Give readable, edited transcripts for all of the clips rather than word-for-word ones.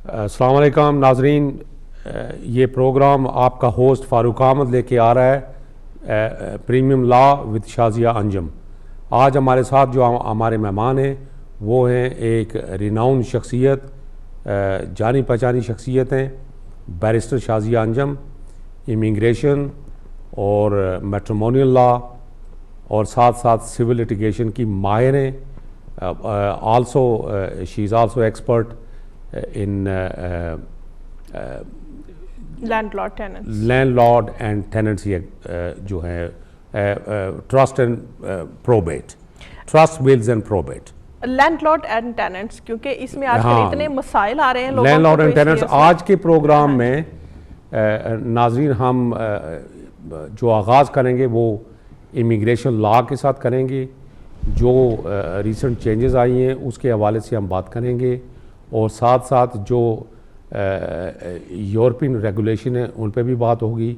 अस्सलाम वालेकुम नाजरीन, ये प्रोग्राम आपका होस्ट फ़ारूक अहमद लेके आ रहा है premium law with Shazia Anjum. आज हमारे साथ जो हमारे मेहमान हैं वो हैं एक रिनाउंड शख्सियत, जानी पहचानी शख्सियत हैं, बैरिस्टर शाजिया अंजम। इमिग्रेशन और मैट्रिमोनियल लॉ और साथ साथ सिविल लिटिगेशन की माहिर हैं। Also she is also expert in landlord and tenancy जो है trust and probate, trust wills and probate, landlord and tenants, क्योंकि इसमें आजकल इतने मसाइल आ रहे हैं लोगों को। लैंडलॉर्ड एंड टेनेंट्स आज के प्रोग्राम में नाजरीन हम जो आगाज़ करेंगे वो इमिग्रेशन लॉ के साथ करेंगे। जो रिसेंट चेंजेस आई हैं उसके हवाले से हम बात करेंगे और साथ साथ जो यूरोपियन रेगुलेशन है उन पे भी बात होगी।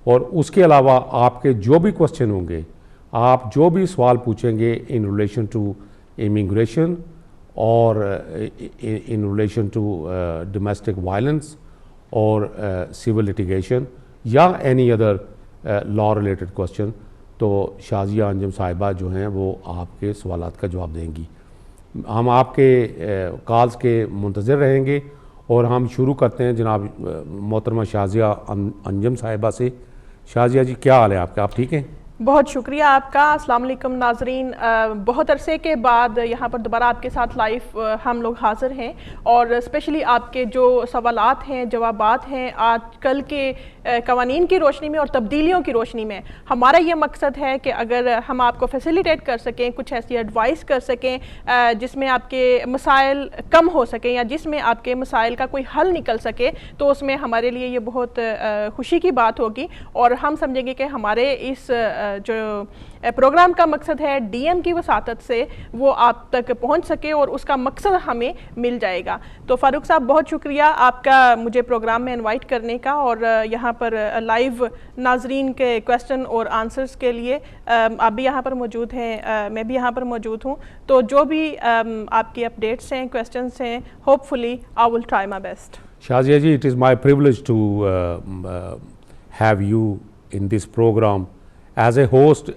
और उसके अलावा आपके जो भी क्वेश्चन होंगे, आप जो भी सवाल पूछेंगे इन रिलेशन टू इमिग्रेशन और in relation to domestic violence और सिविल लिटिगेशन या any other law related question, तो शाजिया अंजम साहिबा जो हैं वो आपके सवालात का जवाब देंगी। हम आपके कॉल्स के मुंतज़िर रहेंगे और हम शुरू करते हैं जनाब मोहतरमा शाजिया अंजम साहिबा से। शाजिया जी, क्या हाल है आपका? आप ठीक हैं? बहुत शुक्रिया आपका। अस्सलाम वालेकुम नाजरीन, बहुत अरसे के बाद यहाँ पर दोबारा आपके साथ लाइव हम लोग हाज़िर हैं और स्पेशली आपके जो सवालात हैं, जवाबात हैं आजकल के कवानीन की रोशनी में और तब्दीलियों की रोशनी में। हमारा ये मकसद है कि अगर हम आपको फैसिलिटेट कर सकें, कुछ ऐसी एडवाइस कर सकें जिसमें आपके मसाइल कम हो सकें या जिसमें आपके मसाइल का कोई हल निकल सके, तो उसमें हमारे लिए ये बहुत खुशी की बात होगी। और हम समझेंगे कि हमारे इस जो प्रोग्राम का मकसद है डीएम की वसातत से वो आप तक पहुंच सके और उसका मकसद हमें मिल जाएगा। तो फ़ारूक साहब, बहुत शुक्रिया आपका मुझे प्रोग्राम में इनवाइट करने का और यहाँ पर लाइव नाजरीन के क्वेश्चन और आंसर्स के लिए आप भी यहाँ पर मौजूद हैं, मैं भी यहाँ पर मौजूद हूँ। तो जो भी आपकी अपडेट्स हैं, क्वेश्चंस हैं, hopefully I will try my best. Shazia ji, it is my privilege to have you in this programme. As a host,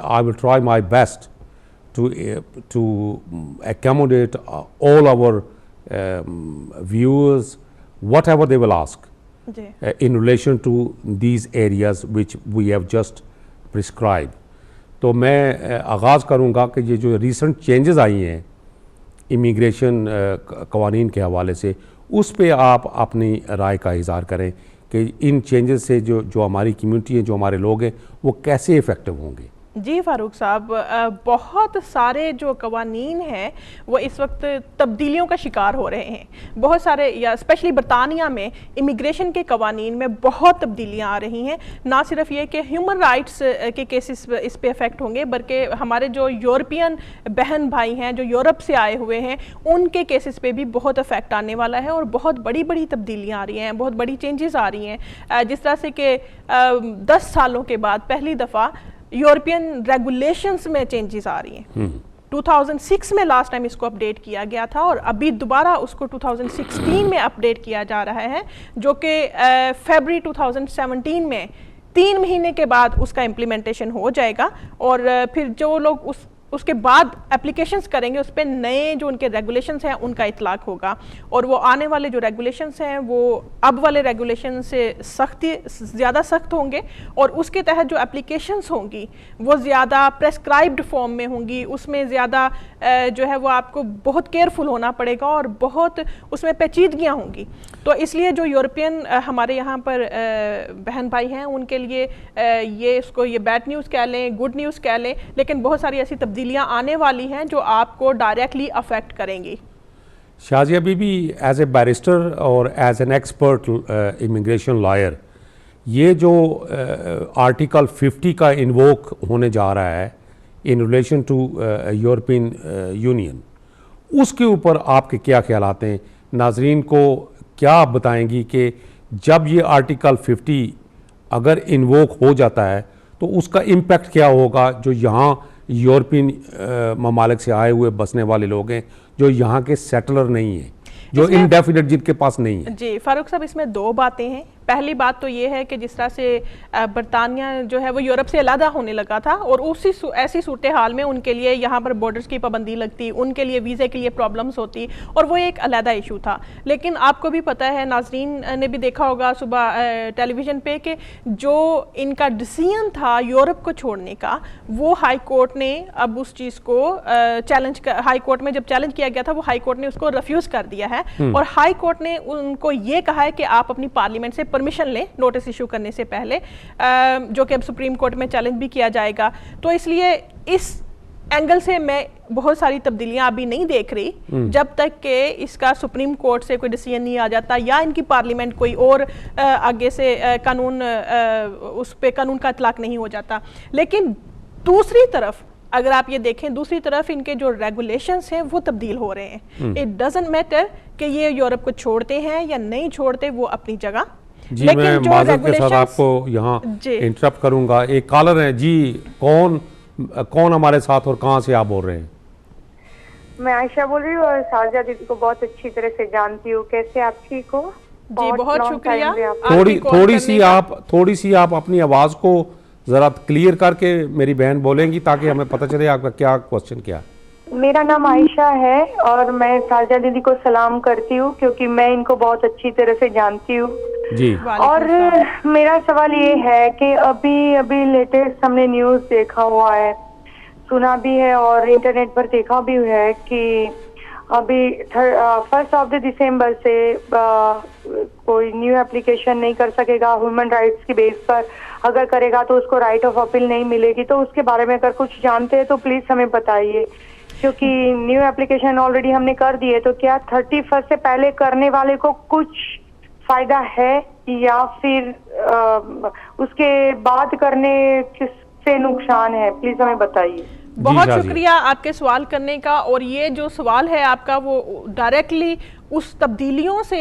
I will try my best to accommodate all our viewers, whatever they will ask in relation to these areas which we have just prescribed. तो मैं आगाज़ करूँगा कि ये जो recent changes आई हैं immigration कवानीन के हवाले से, उस पे आप अपनी राय का इज़हार करें कि इन चेंजेस से जो हमारी कम्युनिटी है, जो हमारे लोग हैं, वो कैसे इफ़ेक्टिव होंगे। जी फ़ारूक साहब, बहुत सारे जो कवानीन हैं वो इस वक्त तब्दीलियों का शिकार हो रहे हैं। बहुत सारे, या स्पेशली बरतानिया में इमिग्रेशन के कवानीन में बहुत तब्दीलियां आ रही हैं। ना सिर्फ ये कि ह्यूमन राइट्स के केसेस इस पे अफेक्ट होंगे, बल्कि हमारे जो यूरोपियन बहन भाई हैं जो यूरोप से आए हुए हैं उनके केसेस पे भी बहुत अफेक्ट आने वाला है और बहुत बड़ी बड़ी तब्दीलियाँ आ रही हैं, बहुत बड़ी चेंजेस आ रही हैं। जिस तरह से कि 10 सालों के बाद पहली दफ़ा यूरोपियन रेगुलेशंस में चेंजेस आ रही हैं। 2006 में लास्ट टाइम इसको अपडेट किया गया था और अभी दोबारा उसको 2016 में अपडेट किया जा रहा है, जो कि फरवरी 2017 में 3 महीने के बाद उसका इम्प्लीमेंटेशन हो जाएगा। और फिर जो लोग उसके बाद एप्लीकेशंस करेंगे उस पर नए जो उनके रेगुलेशंस हैं उनका इतलाक होगा और वो आने वाले जो रेगुलेशंस हैं वो अब वाले रेगुलेशन से ज़्यादा सख्त होंगे और उसके तहत जो एप्लीकेशंस होंगी वो ज़्यादा प्रेस्क्राइब्ड फॉर्म में होंगी। उसमें ज़्यादा जो है वो आपको बहुत केयरफुल होना पड़ेगा और बहुत उसमें पेचीदगियाँ होंगी। तो इसलिए जो यूरोपियन हमारे यहाँ पर बहन भाई हैं उनके लिए ये बैड न्यूज़ कह लें, गुड न्यूज़ कह लें, लेकिन बहुत सारी ऐसी तब्दीलियाँ आने वाली हैं जो आपको डायरेक्टली अफेक्ट करेंगी। Shazia bibi, as a barrister और as an expert immigration lawyer, ये जो आर्टिकल 50 का इन्वोक होने जा रहा है in relation to European Union, उसके ऊपर आपके क्या ख्यालात हैं? नाजरीन को क्या आप बताएंगी कि जब ये आर्टिकल 50 अगर इन्वोक हो जाता है तो उसका इम्पेक्ट क्या होगा जो यहाँ यूरोपियन ममालिक से आए हुए बसने वाले लोग हैं, जो यहाँ के सेटलर नहीं हैं? जो इसमें इनडेफिनेट जिनके पास नहीं है। जी फारूक साहब, इसमें दो बातें हैं। पहली बात तो ये है कि जिस तरह से बरतानिया जो है वो यूरोप से अलग होने लगा था और उसी ऐसी सूरत हाल में उनके लिए यहाँ पर बॉर्डर्स की पाबंदी लगती, उनके लिए वीज़े के लिए प्रॉब्लम्स होती और वो एक अलहदा इशू था। लेकिन आपको भी पता है, नाजरीन ने भी देखा होगा सुबह टेलीविज़न पे कि जो इनका डिसीजन था यूरोप को छोड़ने का, वो हाई कोर्ट ने अब उस चीज़ को हाई कोर्ट में जब चैलेंज किया गया था, वो हाई कोर्ट ने उसको रिफ्यूज़ कर दिया है और हाई कोर्ट ने उनको ये कहा है कि आप अपनी पार्लियामेंट से परमिशन लें नोटिस इशू करने से पहले, जो कि अब सुप्रीम कोर्ट में चैलेंज भी किया जाएगा। तो इसलिए इस एंगल से मैं बहुत सारी तब्दीलियां अभी नहीं देख रही जब तक कि इसका सुप्रीम कोर्ट से कोई डिसीजन नहीं आ जाता या इनकी पार्लियामेंट कोई और आगे से कानून उस पे कानून का इतलाक नहीं हो जाता। लेकिन दूसरी तरफ अगर आप ये देखें, दूसरी तरफ इनके जो रेगुलेशंस हैं वो तब्दील हो रहे हैं। इट डजंट मैटर कि ये यूरोप को छोड़ते हैं या नहीं छोड़ते, वो अपनी जगह। जी, मैं माजरत के साथ आपको यहाँ इंटरप्ट करूंगा। एक कॉलर है जी, कौन हमारे साथ और कहाँ से आप बोल रहे हैं? मैं आयशा बोल रही हूँ और साजिया दीदी को बहुत अच्छी तरह से जानती हूँ। कैसे आप ठीक हो? जी बहुत शुक्रिया। थोड़ी सी आप अपनी आवाज को जरा क्लियर करके मेरी बहन बोलेंगी ताकि हमें पता चले आपका क्या क्वेश्चन क्या है। मेरा नाम आयशा है और मैं साजिया दीदी को सलाम करती हूँ क्योंकि मैं इनको बहुत अच्छी तरह से जानती हूँ जी। और मेरा सवाल ये है कि अभी लेटेस्ट हमने न्यूज देखा हुआ है, सुना भी है और इंटरनेट पर देखा भी है कि अभी 1 दिसंबर से कोई न्यू एप्लीकेशन नहीं कर सकेगा ह्यूमन राइट्स की बेस पर। अगर करेगा तो उसको राइट ऑफ अपील नहीं मिलेगी। तो उसके बारे में अगर कुछ जानते हैं तो प्लीज हमें बताइए, क्योंकि न्यू एप्लीकेशन ऑलरेडी हमने कर दी है। तो क्या 31 से पहले करने वाले को कुछ फायदा है या फिर उसके बाद करने से नुकसान है? प्लीज हमें बताइए। बहुत शुक्रिया आपके सवाल करने का। और ये जो सवाल है आपका वो डायरेक्टली उस तब्दीलियों से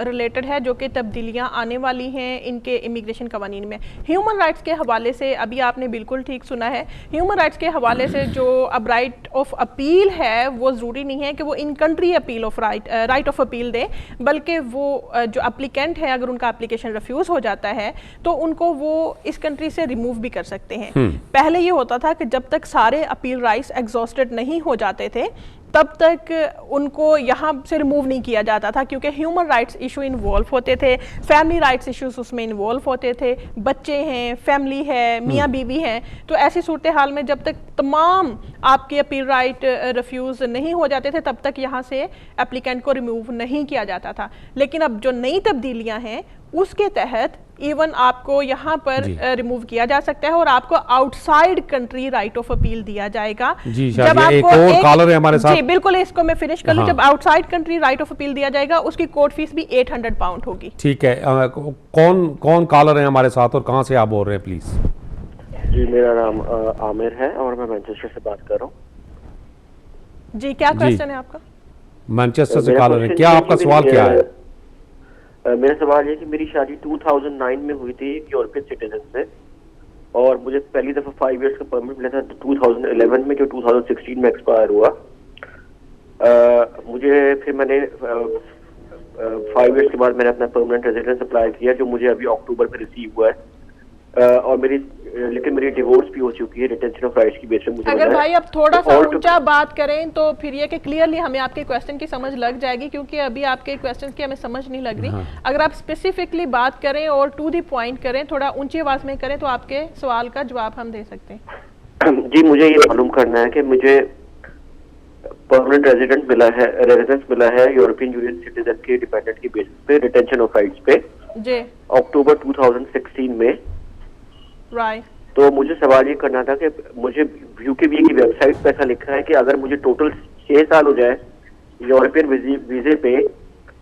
रिलेटेड है जो कि तब्दीलियां आने वाली हैं इनके इमिग्रेशन कवानीन में। ह्यूमन राइट्स के हवाले से अभी आपने बिल्कुल ठीक सुना है। ह्यूमन राइट्स के हवाले से जो अब राइट ऑफ अपील है वो ज़रूरी नहीं है कि वो in country appeal of right of appeal दे, बल्कि वो जो अप्लीकेंट है अगर उनका एप्लीकेशन रिफ्यूज़ हो जाता है तो उनको वो इस कंट्री से रिमूव भी कर सकते हैं। पहले ये होता था कि जब तक सारे अपील राइट्स एग्जॉस्टेड नहीं हो जाते थे तब तक उनको यहाँ से रिमूव नहीं किया जाता था, क्योंकि ह्यूमन राइट्स इशू इन्वॉल्व होते थे, फैमिली राइट्स इश्यूज उसमें इन्वॉल्व होते थे, बच्चे हैं, फैमिली है, मियाँ बीवी हैं। तो ऐसी सूरत हाल में जब तक तमाम आपके अपील राइट रिफ्यूज़ नहीं हो जाते थे तब तक यहाँ से एप्लीकेंट को रिमूव नहीं किया जाता था। लेकिन अब जो नई तब्दीलियाँ हैं उसके तहत इवन आपको यहाँ पर रिमूव किया जा सकता है और आपको outside country right of appeal दिया जाएगा। जब आपको एक और कॉलर है हमारे साथ। जी बिल्कुल, इसको मैं फिनिश कर लूं। जब outside country right of appeal दिया जाएगा उसकी कोर्ट फीस भी 800 पाउंड होगी। ठीक है, कौन कॉलर है हमारे साथ और कहाँ से आप बोल रहे हैं प्लीज? जी मेरा नाम आमिर है और मैं मैनचेस्टर से बात कर रहा हूँ। जी क्या क्वेश्चन है आपका? मैनचेस्टर से कॉलर है, क्या आपका सवाल क्या है? मेरा सवाल ये कि मेरी शादी 2009 में हुई थी एक यूरोपियन सिटीजन से और मुझे पहली दफा 5 इयर्स का परमिट मिला था 2011 में, जो 2016 में एक्सपायर हुआ। मुझे फिर मैंने 5 इयर्स के बाद मैंने अपना परमानेंट रेजिडेंस अप्लाई किया जो मुझे अभी अक्टूबर में रिसीव हुआ है। और लेकिन मेरी डिवोर्स भी हो चुकी है रिटेंशन ऑफ राइट्स की बेस पे मुझे। अगर भाई आप थोड़ा सा ऊंचा बात करें तो फिर ये कि क्लियरली हमें आपके क्वेश्चन की समझ लग जाएगी, क्योंकि अभी आपके क्वेश्चन की हमें समझ नहीं लग रही। अगर आप स्पेसिफिकली बात करें और टू द पॉइंट करें, थोड़ा ऊंची आवाज में करें तो आपके सवाल का जवाब हम दे सकते हैं। जी मुझे ये मालूम करना है कि मुझे परमानेंट रेजिडेंस मिला है यूरोपियन यूनियन सिटीजन के डिपेंडेंट की बेसिस पे रिटेंशन ऑफ राइट्स पे जी अक्टूबर 2016 में। राइट। तो मुझे सवाल ये करना था कि मुझे यूकेबीए की वेबसाइट पे ऐसा लिखा है कि अगर मुझे टोटल 6 साल हो जाए यूरोपियन वीजे पे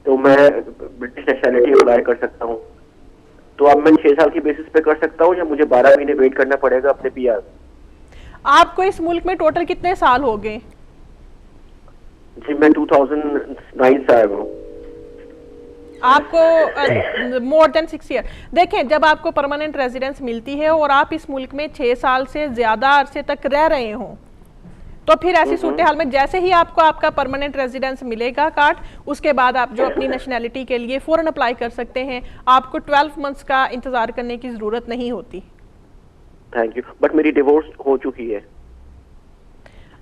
तो मैं ब्रिटिश नेशनलिटी अप्लाई कर सकता हूँ। तो अब मैं 6 साल की बेसिस पे कर सकता हूँ या मुझे 12 महीने वेट करना पड़ेगा अपने पीआर? आपको इस मुल्क में टोटल कितने साल हो गए? जी मैं 2009 से आया हूँ। आपको मोर देन 6 ईयर। देखें, जब आपको परमानेंट रेजिडेंस मिलती है और आप इस मुल्क में 6 साल से ज्यादा अरसे तक रह रहे हो तो फिर ऐसी सूरत हाल में जैसे ही आपको आपका परमानेंट रेजिडेंस मिलेगा कार्ड, उसके बाद आप जो अपनी नेशनैलिटी के लिए फौरन अप्लाई कर सकते हैं। आपको 12 मंथ्स का इंतजार करने की जरूरत नहीं होती। Thank you. बट मेरी डिवोर्स हो चुकी है।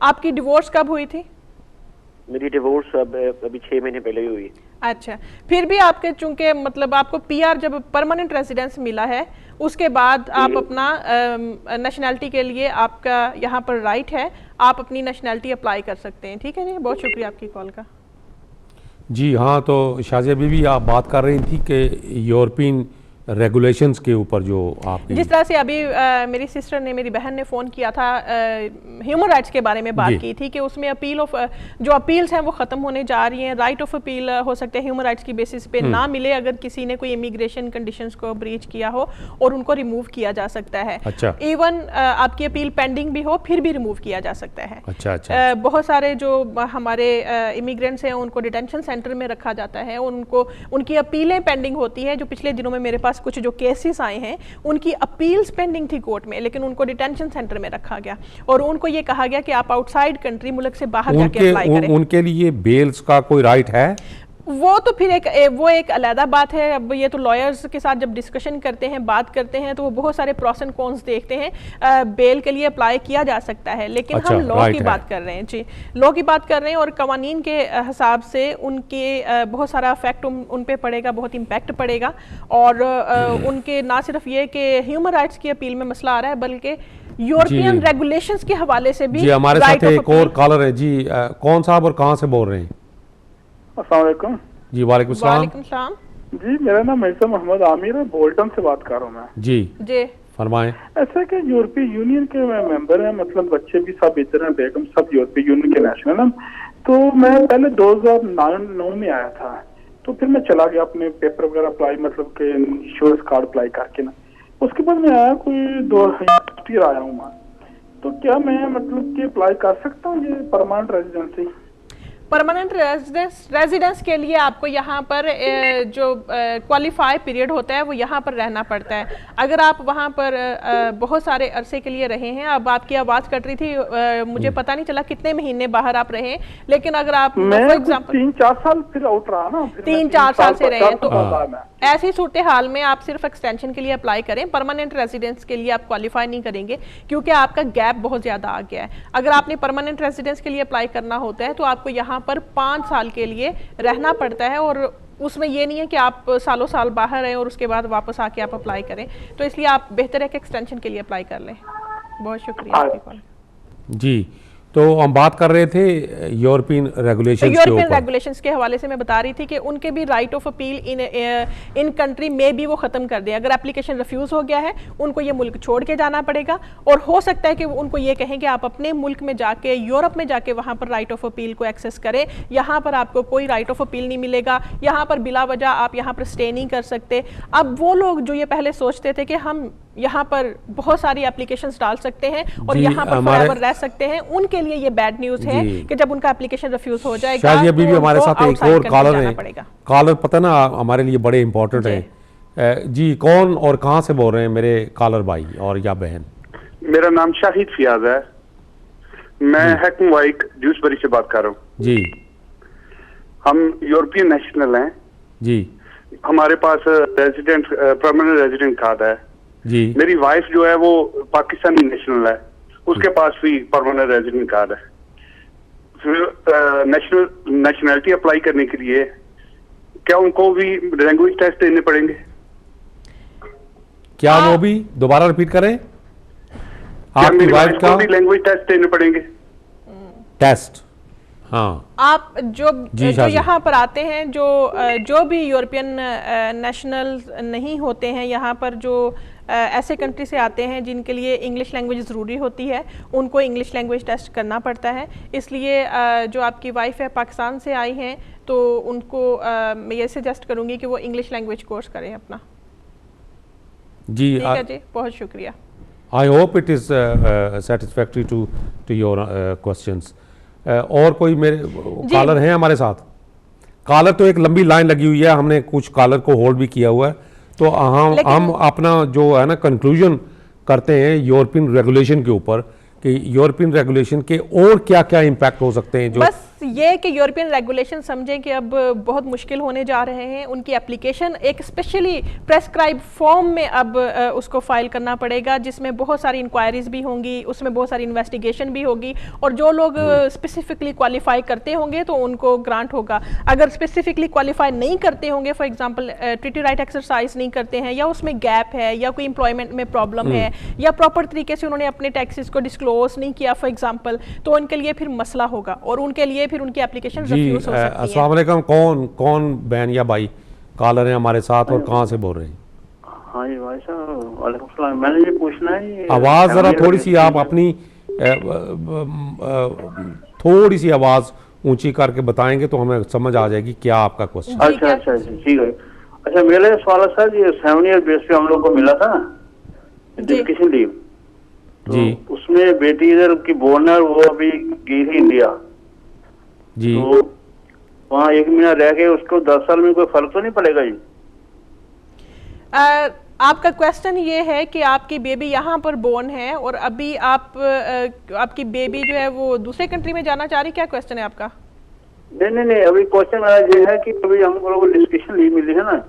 आपकी डिवोर्स कब हुई थी? मेरी डिवोर्स अभी 6 महीने पहले ही हुई। अच्छा, फिर भी आपके चूंकि मतलब आपको पीआर जब परमानेंट रेजिडेंस मिला है उसके बाद आप अपना नेशनैलिटी के लिए आपका यहाँ पर राइट है, आप अपनी नेशनैलिटी अप्लाई कर सकते हैं। ठीक है जी, बहुत शुक्रिया आपकी कॉल का। जी हाँ, तो शाज़िया बीवी आप बात कर रही थी कि यूरोपियन रेगुलेशंस के ऊपर जो आपकी, जिस तरह से अभी मेरी सिस्टर ने, मेरी बहन ने फ़ोन किया था, ह्यूमन राइट्स के बारे में बात की थी कि उसमें अपील ऑफ जो अपील्स हैं वो ख़त्म होने जा रही हैं। राइट ऑफ अपील हो सकते हैं ह्यूमन राइट्स की बेसिस पे ना मिले अगर किसी ने कोई इमिग्रेशन कंडीशंस को ब्रीच किया हो, और उनको रिमूव किया जा सकता है। अच्छा। इवन आपकी अपील पेंडिंग भी हो फिर भी रिमूव किया जा सकता है। अच्छा। बहुत सारे जो हमारे इमिग्रेंट्स हैं उनको डिटेंशन सेंटर में रखा जाता है, उनको उनकी अपीलें पेंडिंग होती हैं। जो पिछले दिनों में मेरे पास कुछ जो केसेस आए हैं उनकी अपील्स पेंडिंग थी कोर्ट में, लेकिन उनको डिटेंशन सेंटर में रखा गया और उनको ये कहा गया कि आप आउटसाइड कंट्री, मुल्क से बाहर जाके अप्लाई करें। उनके लिए बेल्स का कोई राइट है? वो तो फिर वो एक अलग बात है। अब ये तो लॉयर्स के साथ जब डिस्कशन करते हैं, बात करते हैं, तो वो बहुत सारे प्रोस एंड कॉन्स देखते हैं। बेल के लिए अप्लाई किया जा सकता है, लेकिन अच्छा, हम लॉ की बात कर रहे हैं जी, लॉ की बात कर रहे हैं और कवानीन के हिसाब से उनके बहुत सारा इफेक्ट उन पे पड़ेगा, बहुत इम्पैक्ट पड़ेगा। और उनके ना सिर्फ ये कि ह्यूमन राइट्स की अपील में मसला आ रहा है, बल्कि यूरोपियन रेगुलेशंस के हवाले से भी। जी, हमारे साथ एक और कॉलर है जी। कौन साहब और कहाँ से बोल रहे हैं? अस्सलाम वालेकुम। जी वालेकुम सलाम। जी, मेरा नाम मिर्जा मोहम्मद आमिर है, बोल्टन से बात कर रहा हूँ मैं। जी फरमाएं। ऐसा कि यूरोपीय यूनियन के मेंबर हैं, मतलब बच्चे भी सब इधर हैं, बेगम सब यूरोपीय यूनियन के नेशनल हैं। तो मैं पहले 2009 में आया था, तो फिर मैं चला गया अपने पेपर वगैरह अप्लाई, मतलब के इंश्योरेंस कार्ड अप्लाई करके ना। उसके बाद मैं आया कोई 2000 आया हूँ मैं। तो क्या मैं मतलब कि अप्लाई कर सकता हूँ ये परमानेंट रेजिडेंसी? परमानेंट रेजिडेंस के लिए आपको यहाँ पर जो क्वालिफाई पीरियड होता है वो यहाँ पर रहना पड़ता है। अगर आप वहाँ पर बहुत सारे अरसे के लिए रहे हैं, अब आपकी आवाज़ कट रही थी, मुझे पता नहीं चला कितने महीने बाहर आप रहे, लेकिन अगर आप फॉर एग्जाम्पल 3-4 साल फिर आउट रहा ना, 3-4 साल से रहे हैं, तो ऐसी सूरत हाल में आप सिर्फ एक्सटेंशन के लिए अप्लाई करें। परमानेंट रेजिडेंस के लिए आप क्वालिफाई नहीं करेंगे क्योंकि आपका गैप बहुत ज़्यादा आ गया है। अगर आपने परमानेंट रेजिडेंस के लिए अप्लाई करना होता है तो आपको यहाँ पर 5 साल के लिए रहना पड़ता है, और उसमें ये नहीं है कि आप सालों साल बाहर हैं और उसके बाद वापस आके आप अप्लाई करें। तो इसलिए आप बेहतर है कि एक्सटेंशन के लिए अप्लाई कर लें। बहुत शुक्रिया आपकी कॉल। जी, तो हम बात कर रहे थे यूरोपियन रेगुलेशंस के हवाले से मैं बता रही थी कि उनके भी right of appeal in country में भी वो ख़त्म कर दें। अगर एप्लीकेशन रिफ्यूज़ हो गया है उनको ये मुल्क छोड़ के जाना पड़ेगा, और हो सकता है कि उनको ये कहें कि आप अपने मुल्क में जाके, यूरोप में जाके वहाँ पर राइट ऑफ अपील को एक्सेस करें। यहाँ पर आपको कोई राइट ऑफ अपील नहीं मिलेगा, यहाँ पर बिला वजह आप यहाँ पर स्टे नहीं कर सकते। अब वो लोग जो ये पहले सोचते थे कि हम यहाँ पर बहुत सारी एप्लीकेशंस डाल सकते हैं और यहाँ पर फॉरएवर रह सकते हैं, उनके लिए ये बैड न्यूज़ है कि जब उनका एप्लीकेशन रिफ्यूज हो जाएगा शायद अभी भी हमारे साथ एक और कॉलर है। कॉलर पता ना हमारे लिए बड़े इंपॉर्टेंट है जी। कौन और कहाँ से बोल रहे हैं मेरे कॉलर भाई और या बहन? मेरा नाम शाहिद फियाज है, मैं हैकम वाइक ड्यूसबरी से बात कर रहा हूँ जी। हम यूरोपियन नेशनल हैं जी। हमारे पास रेजिडेंट परमानेंट रेजिडेंट कार्ड है जी। मेरी वाइफ जो है वो पाकिस्तानी नेशनल है, उसके पास भी परमानेंट रेजिडेंट कार्ड है। फिर नेशनैलिटी अप्लाई करने के लिए क्या उनको भी लैंग्वेज टेस्ट देने पड़ेंगे? क्या वो भी दोबारा रिपीट करें? आपकी वाइफ का भी लैंग्वेज टेस्ट देने पड़ेंगे? टेस्ट, हाँ। आप जो यहाँ पर आते हैं, जो भी यूरोपियन नेशनल नहीं होते हैं, यहाँ पर जो ऐसे कंट्री से आते हैं जिनके लिए इंग्लिश लैंग्वेज ज़रूरी होती है, उनको इंग्लिश लैंग्वेज टेस्ट करना पड़ता है। इसलिए जो आपकी वाइफ है पाकिस्तान से आई हैं, तो उनको मैं ये सजेस्ट करूँगी कि वो इंग्लिश लैंग्वेज कोर्स करें अपना। जी, ठीक है जी, बहुत शुक्रिया। I hope it is satisfactory to your questions. और कोई मेरे कॉलर हैं हमारे साथ? कॉलर तो एक लंबी लाइन लगी हुई है, हमने कुछ कॉलर को होल्ड भी किया हुआ है, तो हम अपना जो है ना कंक्लूजन करते हैं यूरोपियन रेगुलेशन के ऊपर कि यूरोपियन रेगुलेशन के और क्या क्या इम्पैक्ट हो सकते हैं जो बस ये कि यूरोपियन रेगुलेशन समझें कि अब बहुत मुश्किल होने जा रहे हैं, उनकी एप्लीकेशन एक स्पेशली प्रेस्क्राइब फॉर्म में अब उसको फाइल करना पड़ेगा, जिसमें बहुत सारी इंक्वायरीज भी होंगी, उसमें बहुत सारी इन्वेस्टिगेशन भी होगी, और जो लोग स्पेसिफिकली क्वालिफाई करते होंगे तो उनको ग्रांट होगा। अगर स्पेसिफिकली क्वालिफाई नहीं करते होंगे, for example treaty right exercise नहीं करते हैं, या उसमें गैप है, या कोई एम्प्लॉयमेंट में प्रॉब्लम है, या प्रॉपर तरीके से उन्होंने अपने टैक्सेस को डिस्क्लोज नहीं किया फॉर एग्जांपल, तो उनके लिए फिर मसला होगा और उनके लिए फिर उनकी एप्लीकेशन जी। रिफ्यूज हो सकती है। अस्सलाम वालेकुम, कौन बहन या भाई कॉलर हैं हमारे साथ और कहाँ से बोल रहे हैं? हाँ जी भाई साहब, वालेकुम सलाम। मैंने ये पूछना है, ये आवाज़ ज़रा थोड़ी सी आप अपनी थोड़ी सी आवाज़ ऊंची करके बताएंगे तो हमें समझ आ जाएगी क्या आपका क्वेश्चन। अच्छा अच्छा अच्छा, ठीक है। अच्छा, मेरा सवाल है सर, ये 7 ईयर बेस पे हम लोग को मिला था एजुकेशन लीव, जी तो उसमें बेटी इधर की बोर्न है, वो अभी गई थी इंडिया जी, तो वहाँ 1 महीना रह के उसको 10 साल में कोई फर्क तो नहीं पड़ेगा जी? आपका क्वेश्चन ये है कि आपकी बेबी यहाँ पर बोर्न है और अभी आपकी बेबी जो है वो दूसरे कंट्री में जाना चाह रही, क्या क्वेश्चन है आपका? नहीं, अभी क्वेश्चन मेरा ये है कि अभी हम लोग को डिस्कशन लीव मिली है ना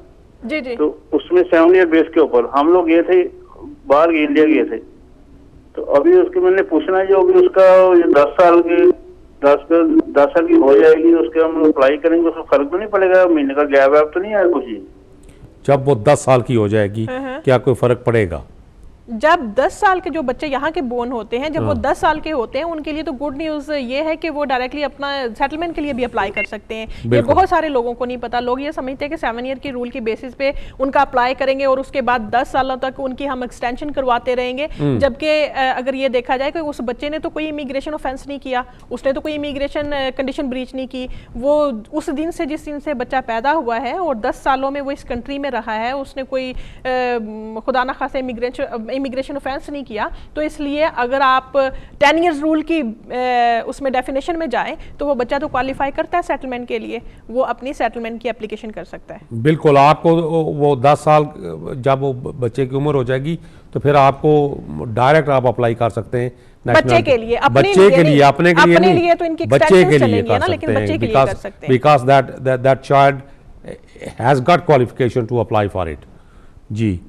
जी जी, तो उसमें 7 ईयर बेस के ऊपर हम लोग गए थे, बाहर इंडिया गए थे, तो अभी उसके मैंने पूछना है जो अभी उसका 10 साल की हो जाएगी, उसके हम अप्लाई करेंगे, उसको फर्क तो नहीं पड़ेगा? महीने का गैप वैप तो नहीं आया कुछ ही? जब वो 10 साल की हो जाएगी क्या कोई फर्क पड़ेगा? जब 10 साल के जो बच्चे यहाँ के बोर्न होते हैं, जब वो 10 साल के होते हैं, उनके लिए तो गुड न्यूज़ ये है कि वो डायरेक्टली अपना सेटलमेंट के लिए भी अप्लाई कर सकते हैं। ये बहुत सारे लोगों को नहीं पता। लोग ये समझते हैं कि 7 ईयर की रूल की बेसिस पे उनका अप्लाई करेंगे और उसके बाद 10 सालों तक उनकी हम एक्सटेंशन करवाते रहेंगे, जबकि अगर ये देखा जाए कि उस बच्चे ने तो कोई इमिग्रेशन ऑफेंस नहीं किया, उसने तो कोई इमिग्रेशन कंडीशन ब्रीच नहीं की, वो उस दिन से जिस दिन से बच्चा पैदा हुआ है और 10 सालों में वो इस कंट्री में रहा है, उसने कोई खुदा ना खासा इमिग्रेशन ऑफेंस नहीं किया। तो इसलिए अगर आप 10 इयर्स रूल की उसमें डेफिनेशन में जाएं तो वो बच्चा तो क्वालिफाई करता है सेटलमेंट के लिए, वो अपनी सेटलमेंट की एप्लीकेशन कर सकता है। बिल्कुल, आपको वो 10 साल जब वो बच्चे की उम्र हो जाएगी तो फिर आपको डायरेक्ट आप अप्लाई कर सकते हैं बच्चे के लिए, अपने बच्चे लिए के लिए, नहीं, अपने के लिए अपने नहीं, लिए तो इनकी बच्चे के लिए चलेंगी कर ना, लेकिन सकते बच्चे हैं के लिए कर सकते हैं because that child has got qualification to apply for it. जी,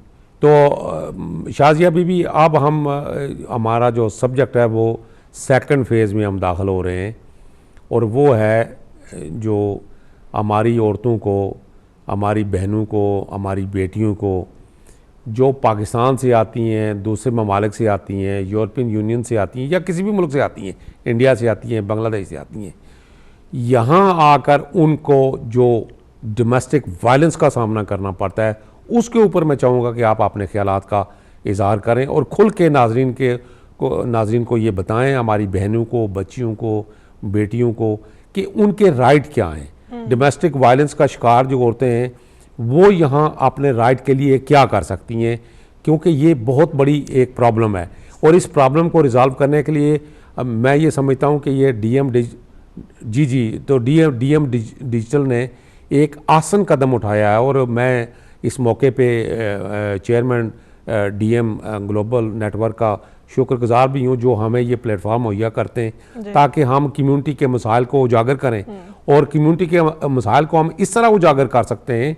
तो शाजिया बीबी, अब हमारा जो सब्जेक्ट है वो सेकंड फेज़ में हम दाखिल हो रहे हैं, और वो है जो हमारी औरतों को, हमारी बहनों को, हमारी बेटियों को जो पाकिस्तान से आती हैं, दूसरे ममालिक से आती हैं, यूरोपियन यूनियन से आती हैं, या किसी भी मुल्क से आती हैं, इंडिया से आती हैं, बांग्लादेश से आती हैं, यहाँ आकर उनको जो डोमेस्टिक वायलेंस का सामना करना पड़ता है, उसके ऊपर मैं चाहूँगा कि आप अपने ख्यालात का इजहार करें और खुल के नाजरीन को ये बताएं, हमारी बहनों को, बच्चियों को, बेटियों को, कि उनके राइट क्या हैं। डोमेस्टिक वायलेंस का शिकार जो औरतें हैं वो यहाँ अपने राइट के लिए क्या कर सकती हैं, क्योंकि ये बहुत बड़ी एक प्रॉब्लम है, और इस प्रॉब्लम को रिजॉल्व करने के लिए मैं ये समझता हूँ कि ये डीएम डिजिटल ने एक आसान कदम उठाया है, और मैं इस मौके पे चेयरमैन डीएम ग्लोबल नेटवर्क का शुक्रगुजार भी हूँ जो हमें ये प्लेटफॉर्म मुहैया करते हैं ताकि हम कम्युनिटी के मसाइल को उजागर करें, और कम्युनिटी के मसाइल को हम इस तरह उजागर कर सकते हैं।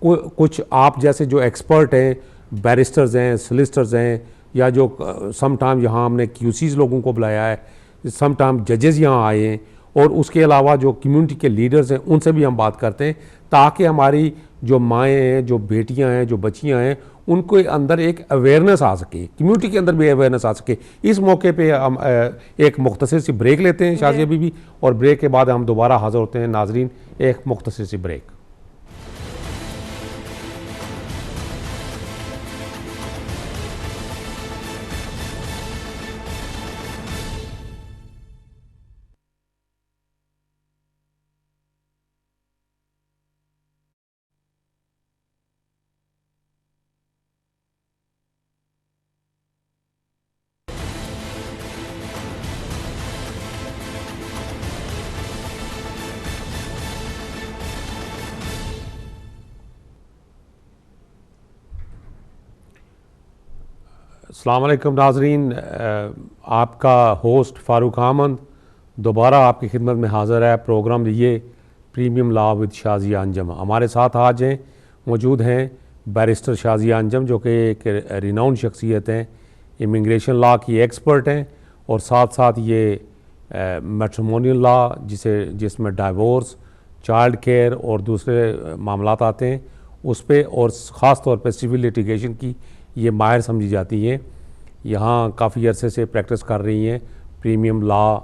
कुछ आप जैसे जो एक्सपर्ट हैं, बैरिस्टर्स हैं, सोलिसिटर्स हैं, या जो समटाइम यहाँ हमने क्यूसीज लोगों को बुलाया है, समटाइम जजेस यहाँ आए हैं, और उसके अलावा जो कम्युनिटी के लीडर्स हैं उनसे भी हम बात करते हैं, ताकि हमारी जो माएँ हैं, जो बेटियां हैं, जो बच्चियां हैं, उनको अंदर एक अवेयरनेस आ सके, कम्युनिटी के अंदर भी अवेयरनेस आ सके। इस मौके पे हम एक मुख्तसर सी ब्रेक लेते हैं शाजिया बीबी, और ब्रेक के बाद हम दोबारा हाजिर होते हैं। नाजरीन, एक मुख्तसर सी ब्रेक। अस्सलाम वालेकुम नाजरीन, आपका होस्ट फ़ारूक अहमद दोबारा आपकी खिदमत में हाज़िर है प्रोग्राम लिए premium law with Shazia Anjum. हमारे साथ आज मौजूद हैं बैरिस्टर शाज़िया अंजम, जो कि एक रिनाउंड शख्सियत हैं, इमिग्रेशन लॉ की एक्सपर्ट हैं, और साथ साथ ये मैट्रिमोनियल लॉ जिसमें डाइवोर्स, चाइल्ड केयर और दूसरे मामलात आते हैं उस पर, और ख़ास तौर पर सिविल लिटिगेशन की ये माहिर समझी जाती हैं। यहाँ काफ़ी अरसे से प्रैक्टिस कर रही हैं प्रीमियम लॉ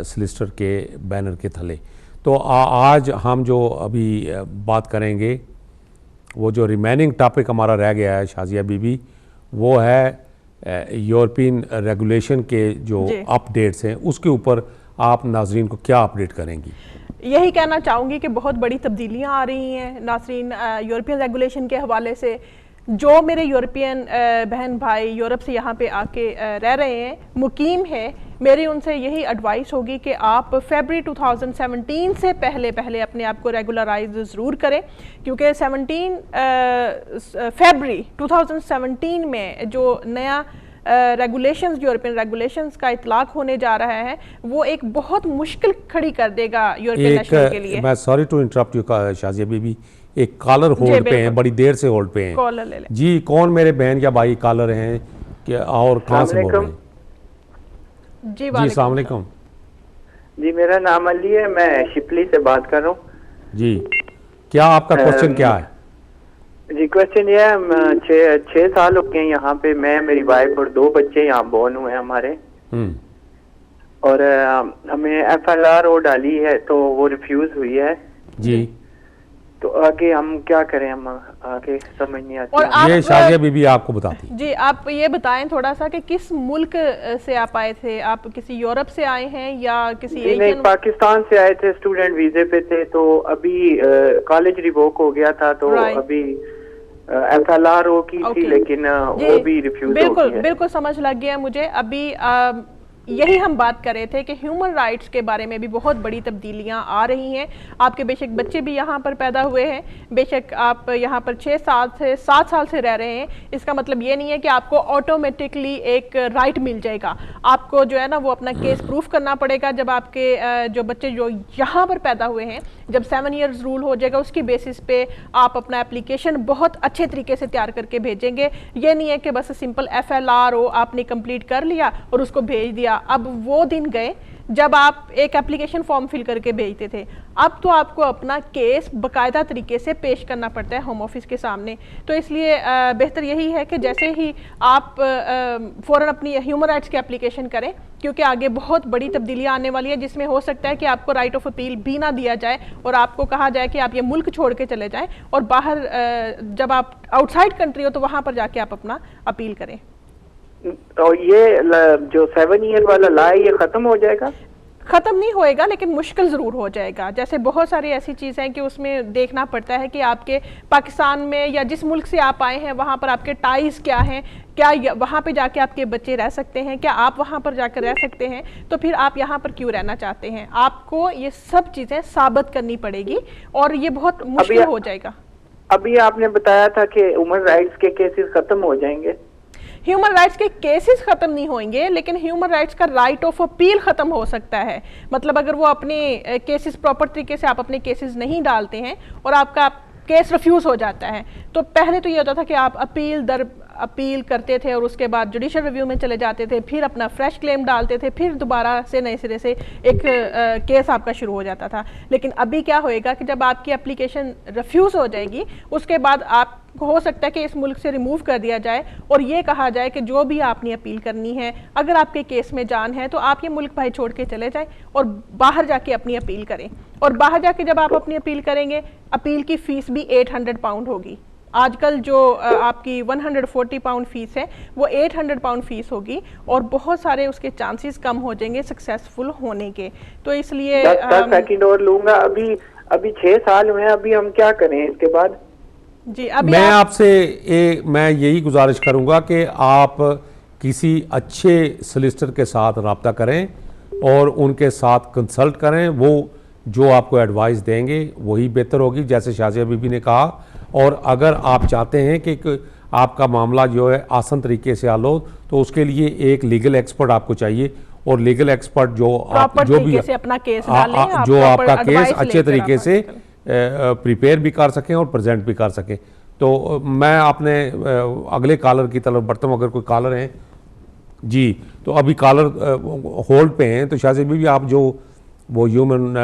सॉलिसिटर के बैनर के थले। तो आज हम जो अभी बात करेंगे, वो जो रिमेनिंग टॉपिक हमारा रह गया है शाज़िया बीबी, वो है यूरोपियन रेगुलेशन के जो अपडेट्स हैं, उसके ऊपर आप नाजरीन को क्या अपडेट करेंगी? यही कहना चाहूँगी कि बहुत बड़ी तब्दीलियाँ आ रही हैं नाज़रीन यूरोपियन रेगुलेशन के हवाले से। जो मेरे यूरोपियन बहन भाई यूरोप से यहाँ पे आके रह रहे हैं, मुकीम है, मेरी उनसे यही एडवाइस होगी कि आप फरवरी 2017 से पहले अपने आप को रेगुलराइज ज़रूर करें, क्योंकि 17 फरवरी 2017 में जो नया रेगुलेशंस, यूरोपियन रेगुलेशंस का इतलाक होने जा रहा है, वो एक बहुत मुश्किल खड़ी कर देगा यूरोपियन नेशनल के लिए। मैं sorry to interrupt you Shazia Bibi, एक कॉलर होल्ड पे हैं, बड़ी देर से होल्ड पे हैं। कॉलर ले लें जी। कौन मेरे बहन या भाई कॉलर हैं क्या, और कहाँ से बोल रहे हैं? जी अस्सलाम वालेकुम। जी, मेरा नाम अली है, मैं शिपली से बात कर रहा हूँ। जी, क्या आपका क्वेश्चन क्या है? जी, क्वेश्चन ये है, 6 साल हो गए यहाँ पे, मैं, मेरी वाइफ और 2 बच्चे यहाँ बोर्न हुए हैं हमारे, और हमें FLRO डाली है तो वो रिफ्यूज हुई है। जी, तो आगे हम क्या करें, हम आगे समझ नहीं आती। ये शाज़िया बीबी आपको बताती। जी, आप ये बताएं थोड़ा सा कि किस मुल्क से आप आए थे? आप किसी यूरोप से आए हैं या किसी एशियन? नहीं, पाकिस्तान से आए थे, स्टूडेंट वीजे पे थे, तो अभी कॉलेज रिवोक हो गया था, तो अभी FLRO की थी, लेकिन वो भी रिफ्यूज हो गई है। बिल्कुल समझ लग गया मुझे। अभी यही हम बात कर रहे थे कि ह्यूमन राइट्स के बारे में भी बहुत बड़ी तब्दीलियां आ रही हैं। आपके बेशक बच्चे भी यहाँ पर पैदा हुए हैं, बेशक आप यहाँ पर 6 साल से 7 साल से रह रहे हैं, इसका मतलब ये नहीं है कि आपको ऑटोमेटिकली एक राइट मिल जाएगा। आपको जो है ना वो अपना केस प्रूफ करना पड़ेगा। जब आपके जो बच्चे जो यहाँ पर पैदा हुए हैं, जब 7 ईयर्स रूल हो जाएगा, उसकी बेसिस पे आप अपना एप्लीकेशन बहुत अच्छे तरीके से तैयार करके भेजेंगे। ये नहीं है कि बस सिंपल FLRO आपने कंप्लीट कर लिया और उसको भेज दिया। अब वो दिन गए जब आप एक एप्लीकेशन फॉर्म फिल करके भेजते थे। अब तो आपको अपना केस बाकायदा तरीके से पेश करना पड़ता है होम ऑफिस के सामने। तो इसलिए बेहतर यही है कि जैसे ही आप फ़ौरन अपनी ह्यूमन राइट्स की एप्लीकेशन करें, क्योंकि आगे बहुत बड़ी तब्दीलियां आने वाली है, जिसमें हो सकता है कि आपको राइट ऑफ अपील भी ना दिया जाए और आपको कहा जाए कि आप ये मुल्क छोड़ के चले जाएं, और बाहर जब आप आउटसाइड कंट्री हो तो वहाँ पर जाके आप अपना अपील करें। और ये जो 7 ईयर वाला लॉ है, ये खत्म हो जाएगा? ख़त्म नहीं होएगा, लेकिन मुश्किल ज़रूर हो जाएगा। जैसे बहुत सारी ऐसी चीज़ें हैं कि उसमें देखना पड़ता है कि आपके पाकिस्तान में या जिस मुल्क से आप आए हैं वहाँ पर आपके टाइज़ क्या हैं, क्या वहाँ पे जाके आपके बच्चे रह सकते हैं, क्या आप वहाँ पर जाकर रह सकते हैं, तो फिर आप यहाँ पर क्यों रहना चाहते हैं। आपको ये सब चीज़ें साबित करनी पड़ेगी और ये बहुत मुश्किल हो जाएगा। अभी आपने बताया था कि ह्यूमन राइट्स के केसेस ख़त्म हो जाएंगे। ह्यूमन राइट्स के केसेस खत्म नहीं होंगे, लेकिन ह्यूमन राइट्स का राइट ऑफ अपील खत्म हो सकता है। मतलब अगर वो अपने केसेस प्रॉपर तरीके से आप अपने केसेस नहीं डालते हैं और आपका केस रिफ्यूज हो जाता है, तो पहले तो ये होता था कि आप अपील करते थे और उसके बाद जुडिशियल रिव्यू में चले जाते थे, फिर अपना फ्रेश क्लेम डालते थे, फिर दोबारा से नए सिरे से एक केस आपका शुरू हो जाता था। लेकिन अभी क्या होएगा कि जब आपकी एप्लीकेशन रिफ्यूज़ हो जाएगी, उसके बाद आप हो सकता है कि इस मुल्क से रिमूव कर दिया जाए और ये कहा जाए कि जो भी आपने अपील करनी है, अगर आपके केस में जान है तो आप ये मुल्क भाई छोड़ के चले जाएं और बाहर जाके अपनी अपील करें। और बाहर जाके जब आप अपनी अपील करेंगे, अपील की फ़ीस भी 800 पाउंड होगी। आजकल जो आपकी 140 पाउंड फीस है वो 800 पाउंड फीस होगी और बहुत सारे उसके चांसेस कम हो जाएंगे सक्सेसफुल होने के। तो इसलिए 10 सेकंड और लूंगा। अभी 6 साल हुए, अभी हम क्या करें इसके बाद? जी, अभी मैं आपसे मैं यही गुजारिश करूंगा कि आप किसी अच्छे सॉलिसिटर के साथ रब्ता करें और उनके साथ कंसल्ट करें। वो जो आपको एडवाइस देंगे वही बेहतर होगी, जैसे शाज़िया बीबी ने कहा। और अगर आप चाहते हैं कि आपका मामला जो है आसान तरीके से हल हो, तो उसके लिए एक लीगल एक्सपर्ट आपको चाहिए। और लीगल एक्सपर्ट जो आप जो भी से अपना केस डालें, जो आपका केस अच्छे तरीके से प्रिपेयर भी कर सकें और प्रेजेंट भी कर सकें। तो मैं अपने अगले कॉलर की तरफ बढ़ता हूँ, अगर कोई कॉलर हैं जी। तो अभी कॉलर होल्ड पे हैं, तो शायद भी आप जो वो ह्यूमन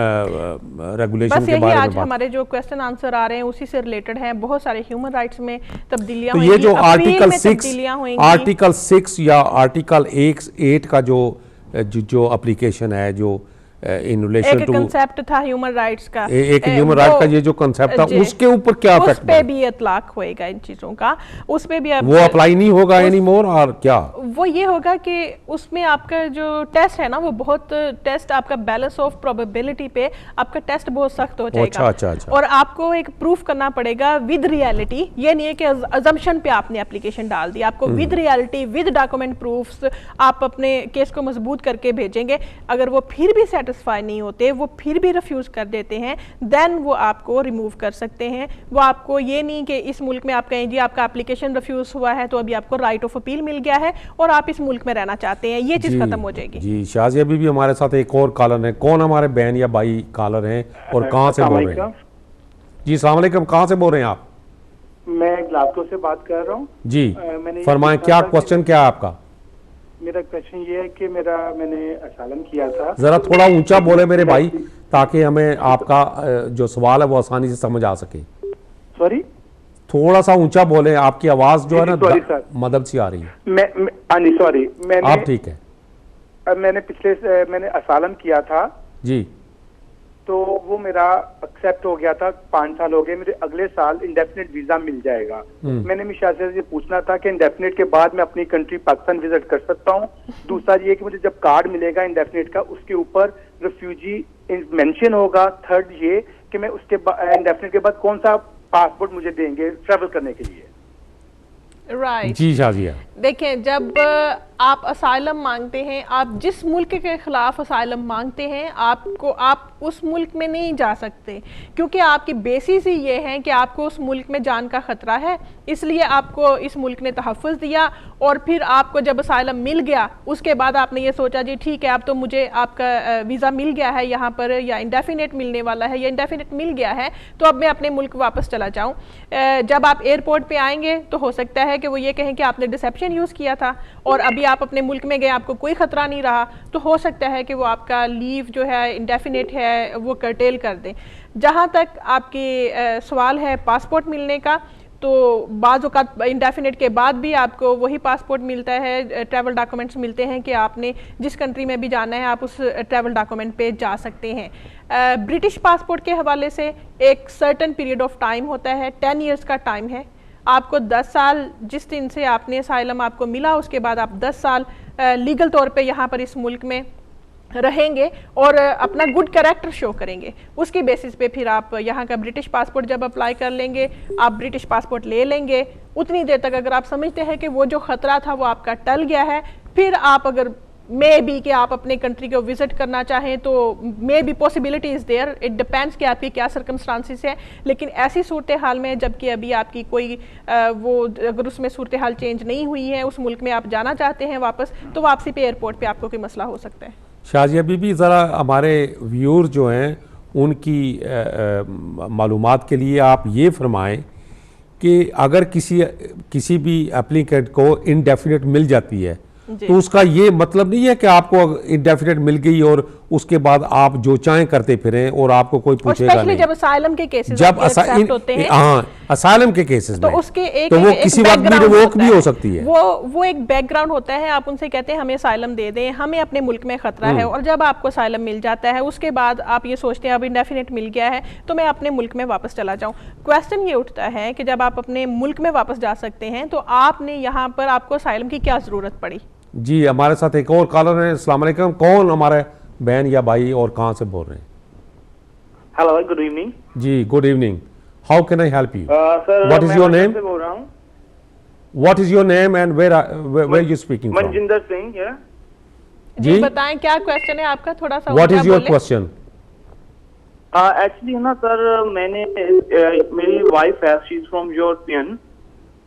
रेगुलेशन के बारे में आज हमारे जो क्वेश्चन आंसर आ रहे हैं उसी से रिलेटेड हैं। बहुत सारे ह्यूमन राइट्स में तब्दीलियां तो ये जो आर्टिकल 6 या आर्टिकल 8 का जो एप्लीकेशन है, जो इन रिलेशन टू कंसेप्ट था ह्यूमन राइट्स का, एक ह्यूमन राइट का ये जो कंसेप्ट था, उसके ऊपर क्या इफेक्ट उस पे भी इतलाक होएगा इन चीजों का, उस पे भी वो अप्लाई नहीं होगा एनीमोर। और क्या वो ये होगा कि उसमें आपका जो टेस्ट है ना, वो बहुत टेस्ट आपका बैलेंस ऑफ प्रोबेबिलिटी पे आपका टेस्ट बहुत सख्त हो जाएगा। अच्छा। और आपको एक प्रूफ करना पड़ेगा विद रियलिटी। ये नहीं है कि अजम्पशन पे आपने एप्लीकेशन डाल दी, आपको with reality with document proofs आप अपने केस को मजबूत करके भेजेंगे। अगर वो फिर भी सेटिस्फाई नहीं होते, वो फिर भी रिफ्यूज कर देते हैं, देन वो आपको रिमूव कर सकते हैं। वो आपको ये नहीं कि इस मुल्क में आप कहें जी आपका एप्लीकेशन रिफ्यूज हुआ है तो अभी आपको राइट ऑफ अपील मिल गया है और आप इस मुल्क में रहना चाहते हैं, ये चीज खत्म हो जाएगी। जी शाजिया भी हमारे साथ एक और कॉलर है। कौन हमारे बहन या भाई कॉलर हैं और कहाँ से बोल रहे हैं? जी अस्सलाम वालेकुम, कहाँ से बोल रहे हैं आप? मैं ग्लासगो से बात कर रहा हूँ जी। फरमाएं, क्या क्वेश्चन क्या है आपका? मेरा क्वेश्चन ये है कि मैंने असालम किया था। जरा थोड़ा ऊंचा बोले मेरे भाई, ताकि हमें आपका जो सवाल है वो आसानी से समझ आ सके। सॉरी, थोड़ा सा ऊंचा बोले, आपकी आवाज जो है ना मदद सी आ रही है। सॉरी, आप ठीक है। मैंने असालम किया था जी, तो वो मेरा एक्सेप्ट हो गया था, 5 साल हो गए, मुझे अगले साल इंडेफिनिट वीजा मिल जाएगा। मैंने मिशा से पूछना था कि इंडेफिनिट के बाद मैं अपनी कंट्री पाकिस्तान विजिट कर सकता हूँ। दूसरा ये कि मुझे जब कार्ड मिलेगा इंडेफिनिट का, उसके ऊपर रिफ्यूजी मेंशन होगा। थर्ड ये कि मैं उसके इंडेफिनिट के बाद कौन सा पासपोर्ट मुझे देंगे ट्रैवल करने के लिए। राइट जी शाजिया, देखें, जब आप असाइलम मांगते हैं, आप जिस मुल्क के खिलाफ असाइलम मांगते हैं, आप उस मुल्क में नहीं जा सकते, क्योंकि आपकी बेसिस ही ये है कि आपको उस मुल्क में जान का खतरा है, इसलिए आपको इस मुल्क ने तहफ़्फ़ुज़ दिया। और फिर आपको जब असाइलम मिल गया, उसके बाद आपने ये सोचा जी ठीक है अब तो मुझे आपका वीज़ा मिल गया है यहाँ पर, या इंडेफिनेट मिलने वाला है, या इंडेफिनेट मिल गया है, तो अब मैं अपने मुल्क वापस चला जाऊँ। जब आप एयरपोर्ट पर आएंगे तो हो सकता है कि वो ये कहें कि आपने डिसेप्शन यूज़ किया था और अभी आप अपने मुल्क में गए, आपको कोई खतरा नहीं रहा, तो हो सकता है कि वो आपका लीव जो है इंडेफिनेट है वो कर्टेल कर दें। जहाँ तक आपकी सवाल है पासपोर्ट मिलने का, तो बाज़ औक़ात इंडेफिनेट के बाद भी आपको वही पासपोर्ट मिलता है, ट्रैवल डॉक्यूमेंट्स मिलते हैं कि आपने जिस कंट्री में भी जाना है आप उस ट्रैवल डॉक्यूमेंट पे जा सकते हैं। ब्रिटिश पासपोर्ट के हवाले से एक सर्टन पीरियड ऑफ टाइम होता है, 10 ईयर्स का टाइम है। आपको 10 साल जिस दिन से आपने असाइलम आपको मिला, उसके बाद आप 10 साल लीगल तौर पे यहाँ पर इस मुल्क में रहेंगे और अपना गुड कैरेक्टर शो करेंगे। उसकी बेसिस पे फिर आप यहाँ का ब्रिटिश पासपोर्ट जब अप्लाई कर लेंगे, आप ब्रिटिश पासपोर्ट ले लेंगे। उतनी देर तक अगर आप समझते हैं कि वो जो खतरा था वो आपका टल गया है, फिर आप अगर मे बी कि आप अपने कंट्री को विजिट करना चाहें तो maybe possibility is there, it depends कि आपकी क्या सर्कमस्टांसिस है। लेकिन ऐसी सूरत हाल में जबकि अभी आपकी कोई वो अगर उसमें सूरत हाल चेंज नहीं हुई है, उस मुल्क में आप जाना चाहते हैं वापस, तो वापसी पे एयरपोर्ट पे आपको कोई मसला हो सकता है। शाजिया बीबी, ज़रा हमारे व्यूअर जो हैं उनकी मालूमात के लिए आप ये फरमाएं कि अगर किसी भी एप्लीकेंट को इंडेफिनेट मिल जाती है तो उसका ये मतलब नहीं है कि आपको इंडेफिनेट मिल गई और उसके बाद आप जो चाहें करते फिरें और आपको कोई पूछेगा नहीं। जब असाइलम के केसेस होते हैं, हाँ असाइलम के केसेस तो में उसके एक तो वो किसी वक्त भी रिवोक भी हो सकती है। वो एक बैकग्राउंड होता है, आप उनसे कहते हैं हमें असाइलम दे दें, हमें अपने मुल्क में खतरा है, और जब आपको असाइलम मिल जाता है उसके बाद आप ये सोचते हैं अब इंडेफिनेट मिल गया है तो मैं अपने मुल्क में वापस चला जाऊँ। क्वेश्चन ये उठता है कि जब आप अपने मुल्क में वापस जा सकते हैं तो आपने यहाँ पर आपको असाइलम की क्या ज़रूरत पड़ी? जी हमारे साथ एक और कॉलर है। अस्सलाम वालेकुम, कौन हमारे बहन या भाई और कहाँ से बोल रहे हैं? Hello, good evening. जी good evening, how can I help you? Sir what is your name? बोल रहा हूँ। What is your name and where you speaking from? Manjinder Singh. या जी बताएं क्या क्वेश्चन है आपका, थोड़ा सा what is your question? Actually ना सर, मैंने मेरी वाइफ है, शी इज फ्रॉम यूरोपियन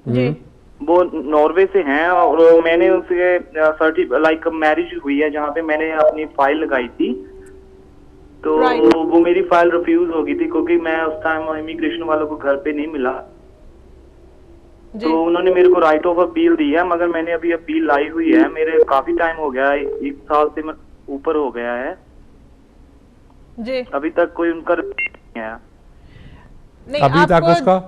जी, वो नॉर्वे से हैं और मैंने उनसे लाइक मैरिज हुई है जहाँ पे मैंने अपनी फाइल लगाई थी, तो वो मेरी फाइल रिफ्यूज हो गई थी क्योंकि मैं उस टाइम इमिग्रेशन वालों को घर पे नहीं मिला। तो उन्होंने मेरे को राइट ऑफ अपील दी है, मगर मैंने अभी अपील लाई हुई है, मेरे काफी टाइम हो गया है, 1 साल से ऊपर हो गया है जी, अभी तक कोई उनका नहीं है। नहीं, अभी तक उसका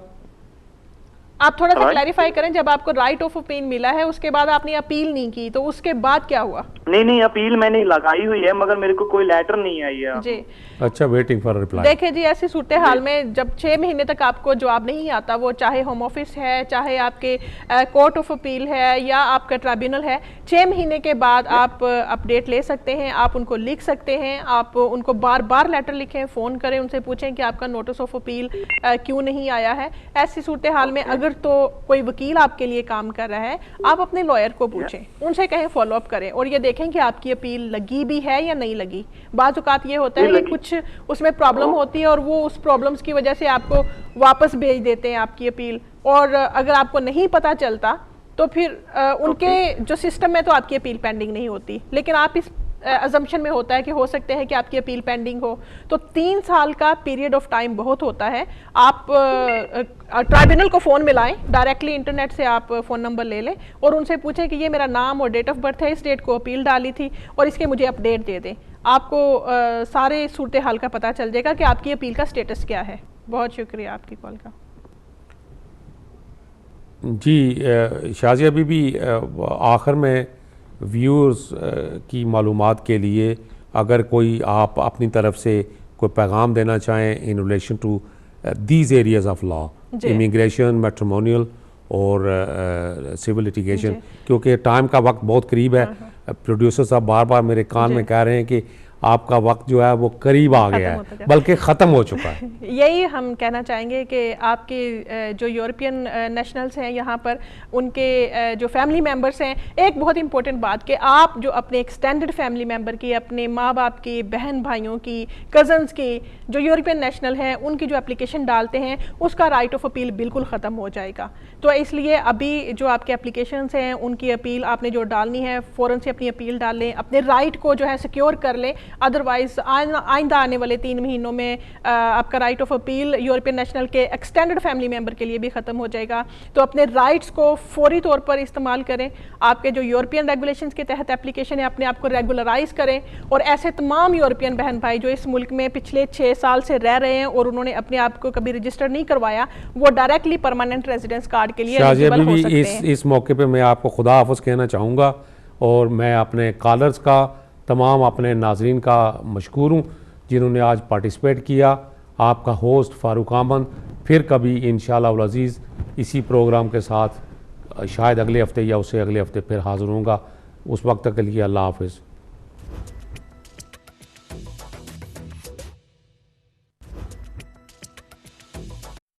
आप थोड़ा सा क्लैरिफाई करें, जब आपको राइट ऑफ अपील मिला है उसके बाद आपने अपील नहीं की, तो उसके बाद क्या हुआ? नहीं, अपील मैंने लगाई हुई है मगर मेरे को कोई लेटर नहीं आई है जी। अच्छा, वेटिंग फॉर रिप्लाई। देखिए जी, ऐसी सूरत हाल में जब 6 महीने तक आपको जवाब नहीं आता, वो चाहे होम ऑफिस है, चाहे आपके कोर्ट ऑफ अपील है या आपका ट्राइब्यूनल है, 6 महीने के बाद आप अपडेट ले सकते हैं, आप उनको लिख सकते हैं, आप उनको बार बार लेटर लिखें, फ़ोन करें, उनसे पूछें कि आपका नोटिस ऑफ अपील क्यों नहीं आया है। ऐसी सूरत हाल में अगर तो कोई वकील आपके लिए काम कर रहा है, आप अपने लॉयर को पूछें, उनसे कहें, फॉलो अप करें और ये देखें कि आपकी अपील लगी भी है या नहीं लगी। बाज़ औक़ात ये होता है कि कुछ उसमें प्रॉब्लम होती है और वो उस प्रॉब्लम्स की वजह से आपको वापस भेज देते हैं आपकी अपील, और अगर आपको नहीं पता चलता तो फिर उनके जो सिस्टम में तो आपकी अपील पेंडिंग नहीं होती, लेकिन आप इस अजम्पशन में होता है कि हो सकते हैं कि आपकी अपील पेंडिंग हो, तो 3 साल का पीरियड ऑफ टाइम बहुत होता है। आप ट्राइब्यूनल को फ़ोन मिलाएं, डायरेक्टली इंटरनेट से आप फ़ोन नंबर ले लें और उनसे पूछें कि ये मेरा नाम और डेट ऑफ बर्थ है, इस डेट को अपील डाली थी और इसके मुझे अपडेट दे दें। आपको सारे सूरत हाल का पता चल जाएगा कि आपकी अपील का स्टेटस क्या है। बहुत शुक्रिया आपकी कॉल का। जी शाजिया बीबी, आखिर में व्यूअर्स की मालूमात के लिए अगर कोई आप अपनी तरफ से कोई पैगाम देना चाहें in relation to these areas of law, immigration, matrimonial और सिविल लिटिगेशन, क्योंकि टाइम का वक्त बहुत करीब है। प्रोड्यूसर साहब बार बार मेरे कान में कह रहे हैं कि आपका वक्त जो है वो करीब आ गया है, बल्कि ख़त्म हो चुका है। यही हम कहना चाहेंगे कि आपके जो यूरोपियन नेशनल्स हैं यहाँ पर, उनके जो फैमिली मेम्बर्स हैं, एक बहुत इंपॉर्टेंट बात कि आप जो अपने एक्सटेंडेड फैमिली मेम्बर की, अपने माँ बाप की, बहन भाइयों की, कज़न्स की, जो यूरोपियन नेशनल हैं, उनकी जो एप्लीकेशन डालते हैं उसका राइट ऑफ अपील बिल्कुल ख़त्म हो जाएगा। तो इसलिए अभी जो आपके एप्लीकेशंस हैं उनकी अपील आपने जो डालनी है, फ़ौरन से अपनी अपील डाल लें, अपने राइट को जो है सिक्योर कर लें, अदरवाइज आइंदा आने वाले 3 महीनों में आपका right of appeal European national के एक्सटेंडेड फैमिली मेंबर के लिए भी ख़त्म हो जाएगा। तो अपने राइट्स को फौरी तौर पर इस्तेमाल करें। आपके जो यूरोपियन रेगुलेशंस के तहत एप्लीकेशन है, अपने आप को रेगुलराइज करें, और ऐसे तमाम यूरोपियन बहन भाई जो इस मुल्क में पिछले 6 साल से रह रहे हैं और उन्होंने अपने आप को कभी रजिस्टर नहीं करवाया, वो डायरेक्टली परमानेंट रेजिडेंस कार्ड के लिए एलिजिबल हो सकते हैं। इस मौके पर मैं आपको खुदा हाफ़िज़ कहना चाहूँगा और मैं अपने कॉलर्स का, तमाम अपने नाजरीन का मशकूर हूँ जिन्होंने आज पार्टिसिपेट किया। आपका होस्ट फ़ारूक आमन फिर कभी इंशाअल्लाह उल अज़ीज़ इसी प्रोग्राम के साथ शायद अगले हफ्ते या उससे अगले हफ्ते फिर हाज़िर होऊंगा। उस वक्त तक के लिए अल्लाह हाफ़िज़।